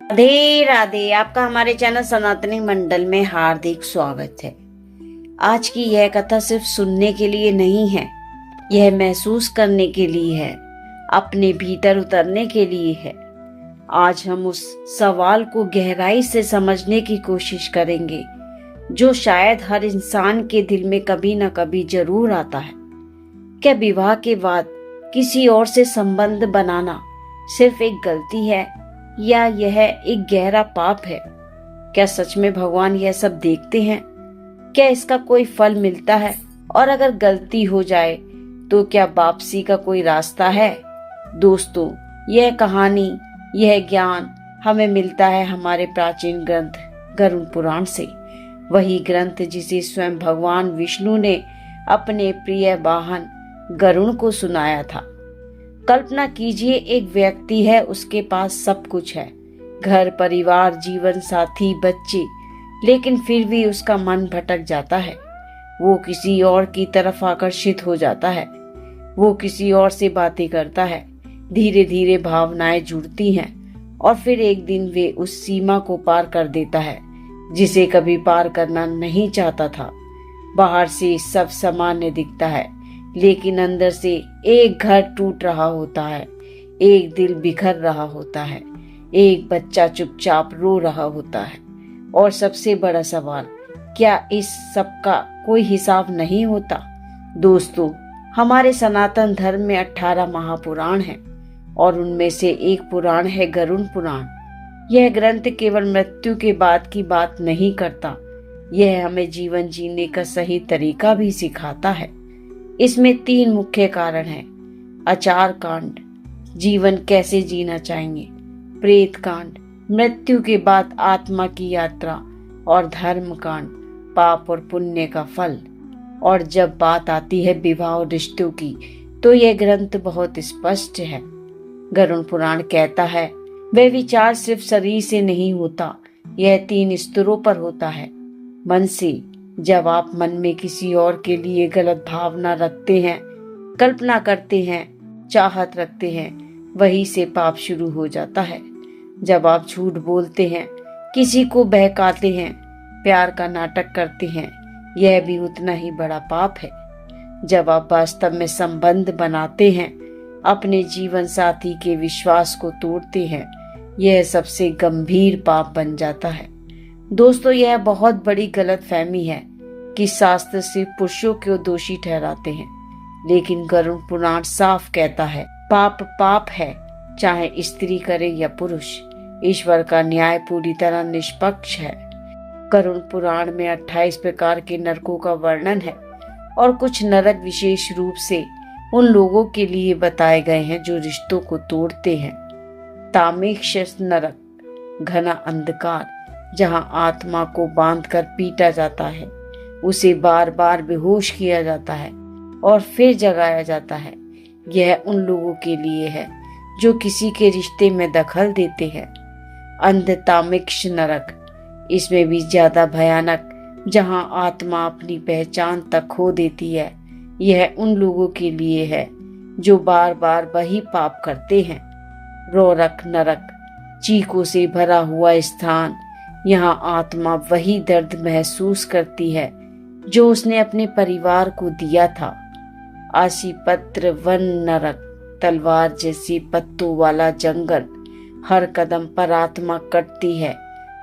राधे राधे। आपका हमारे चैनल सनातनी मंडल में हार्दिक स्वागत है। आज की यह कथा सिर्फ सुनने के लिए नहीं है, यह महसूस करने के लिए है, अपने भीतर उतरने के लिए है। आज हम उस सवाल को गहराई से समझने की कोशिश करेंगे जो शायद हर इंसान के दिल में कभी न कभी जरूर आता है। क्या विवाह के बाद किसी और से संबंध बनाना सिर्फ एक गलती है या यह एक गहरा पाप है? क्या सच में भगवान यह सब देखते हैं? क्या इसका कोई फल मिलता है? और अगर गलती हो जाए तो क्या वापसी का कोई रास्ता है? दोस्तों, यह कहानी, यह ज्ञान हमें मिलता है हमारे प्राचीन ग्रंथ गरुड़ पुराण से। वही ग्रंथ जिसे स्वयं भगवान विष्णु ने अपने प्रिय वाहन गरुड़ को सुनाया था। कल्पना कीजिए, एक व्यक्ति है, उसके पास सब कुछ है, घर, परिवार, जीवन साथी, बच्चे, लेकिन फिर भी उसका मन भटक जाता है। वो किसी और की तरफ आकर्षित हो जाता है, वो किसी और से बातें करता है। धीरे धीरे भावनाएं जुड़ती हैं और फिर एक दिन वे उस सीमा को पार कर देता है जिसे कभी पार करना नहीं चाहता था। बाहर से सब सामान्य दिखता है, लेकिन अंदर से एक घर टूट रहा होता है, एक दिल बिखर रहा होता है, एक बच्चा चुपचाप रो रहा होता है। और सबसे बड़ा सवाल, क्या इस सब का कोई हिसाब नहीं होता? दोस्तों, हमारे सनातन धर्म में 18 महापुराण हैं और उनमें से एक पुराण है गरुड़ पुराण। यह ग्रंथ केवल मृत्यु के बाद की बात नहीं करता, यह हमें जीवन जीने का सही तरीका भी सिखाता है। इसमें 3 मुख्य कारण हैं: आचार कांड, जीवन कैसे जीना चाहिए; प्रेत कांड, मृत्यु के बाद आत्मा की यात्रा; और धर्म कांड, पाप और पुण्य का फल। और जब बात आती है विवाह और रिश्तों की, तो यह ग्रंथ बहुत स्पष्ट है। गरुड़ पुराण कहता है, वह विचार सिर्फ शरीर से नहीं होता, यह 3 स्तरों पर होता है। मन से, जब आप मन में किसी और के लिए गलत भावना रखते हैं, कल्पना करते हैं, चाहत रखते हैं, वहीं से पाप शुरू हो जाता है। जब आप झूठ बोलते हैं, किसी को बहकाते हैं, प्यार का नाटक करते हैं, यह भी उतना ही बड़ा पाप है। जब आप वास्तव में संबंध बनाते हैं, अपने जीवन साथी के विश्वास को तोड़ते हैं, यह सबसे गंभीर पाप बन जाता है। दोस्तों, यह बहुत बड़ी गलतफहमी है कि शास्त्र सिर्फ पुरुषों को दोषी ठहराते हैं, लेकिन गरुड़ पुराण साफ कहता है, पाप पाप है, चाहे स्त्री करे या पुरुष। ईश्वर का न्याय पूरी तरह निष्पक्ष है। गरुड़ पुराण में 28 प्रकार के नरकों का वर्णन है और कुछ नरक विशेष रूप से उन लोगों के लिए बताए गए हैं जो रिश्तों को तोड़ते हैं। तामेक्ष नरक, घना अंधकार, जहां आत्मा को बांधकर पीटा जाता है, उसे बार बार बेहोश किया जाता है और फिर जगाया जाता है। यह उन लोगों के लिए है जो किसी के रिश्ते में दखल देते हैं। अंधतामिक्ष नरक, इसमें भी ज्यादा भयानक, जहां आत्मा अपनी पहचान तक खो देती है। यह उन लोगों के लिए है जो बार बार वही पाप करते हैं। रोरक नरक, चीखों से भरा हुआ स्थान, यहाँ आत्मा वही दर्द महसूस करती है जो उसने अपने परिवार को दिया था। आशीपत्र वन नरक, तलवार जैसी पत्तों वाला जंगल, हर कदम पर आत्मा कटती है,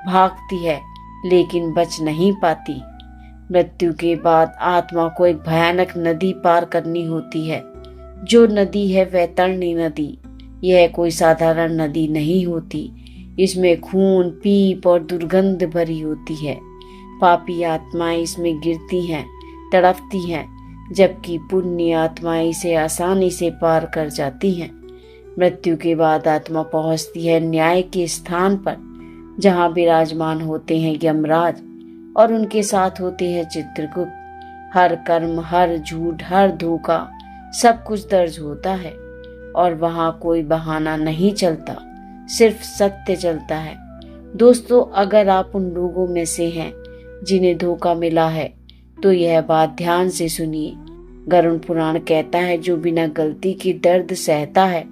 भागती है, लेकिन बच नहीं पाती। मृत्यु के बाद आत्मा को एक भयानक नदी पार करनी होती है। जो नदी है वैतरणी नदी। यह कोई साधारण नदी नहीं होती, इसमें खून, पीप और दुर्गंध भरी होती है। पापी आत्माएं इसमें गिरती हैं, तड़पती हैं, जबकि पुण्य आत्माएं इसे आसानी से पार कर जाती हैं। मृत्यु के बाद आत्मा पहुंचती है न्याय के स्थान पर, जहां विराजमान होते हैं यमराज और उनके साथ होते हैं चित्रगुप्त। हर कर्म, हर झूठ, हर धोखा, सब कुछ दर्ज होता है और वहां कोई बहाना नहीं चलता, सिर्फ सत्य चलता है। दोस्तों, अगर आप उन लोगों में से हैं जिन्हें धोखा मिला है, तो यह बात ध्यान से सुनिए। गरुड़ पुराण कहता है, जो बिना गलती के दर्द सहता है,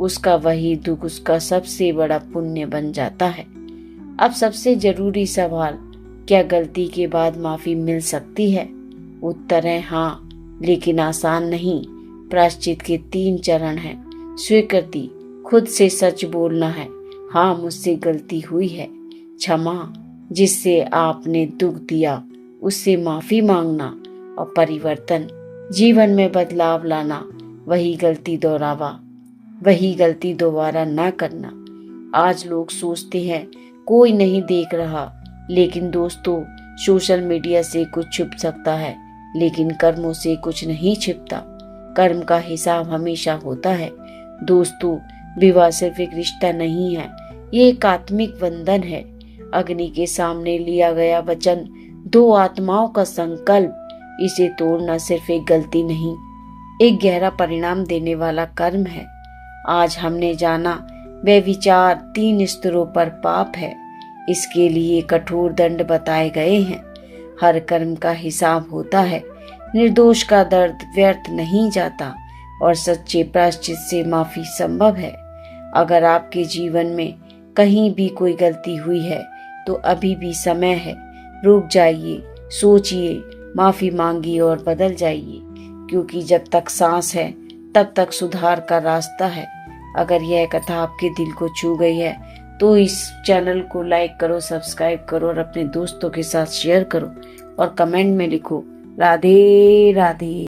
उसका वही दुख उसका सबसे बड़ा पुण्य बन जाता है। अब सबसे जरूरी सवाल, क्या गलती के बाद माफी मिल सकती है? उत्तर है हाँ, लेकिन आसान नहीं। प्रायश्चित के 3 चरण हैं। स्वीकृति, खुद से सच बोलना है, हाँ मुझसे गलती हुई है। क्षमा, जिससे आपने दुख दिया उससे माफी मांगना। और परिवर्तन, जीवन में बदलाव लाना, वही गलती दोबारा ना करना। आज लोग सोचते हैं कोई नहीं देख रहा, लेकिन दोस्तों सोशल मीडिया से कुछ छुप सकता है, लेकिन कर्मों से कुछ नहीं छिपता। कर्म का हिसाब हमेशा होता है। दोस्तों, विवाह सिर्फ एक रिश्ता नहीं है, ये एक आत्मिक बंधन है। अग्नि के सामने लिया गया वचन, 2 आत्माओं का संकल्प। इसे तोड़ना सिर्फ एक गलती नहीं, एक गहरा परिणाम देने वाला कर्म है। आज हमने जाना वे विचार 3 स्तरों पर पाप है। इसके लिए कठोर दंड बताए गए हैं। हर कर्म का हिसाब होता है। निर्दोष का दर्द व्यर्थ नहीं जाता और सच्चे प्रायश्चित से माफी संभव है। अगर आपके जीवन में कहीं भी कोई गलती हुई है तो अभी भी समय है। रुक जाइए, सोचिए, माफी मांगिए और बदल जाइए, क्योंकि जब तक सांस है तब तक सुधार का रास्ता है। अगर यह कथा आपके दिल को छू गई है तो इस चैनल को लाइक करो, सब्सक्राइब करो और अपने दोस्तों के साथ शेयर करो और कमेंट में लिखो राधे राधे।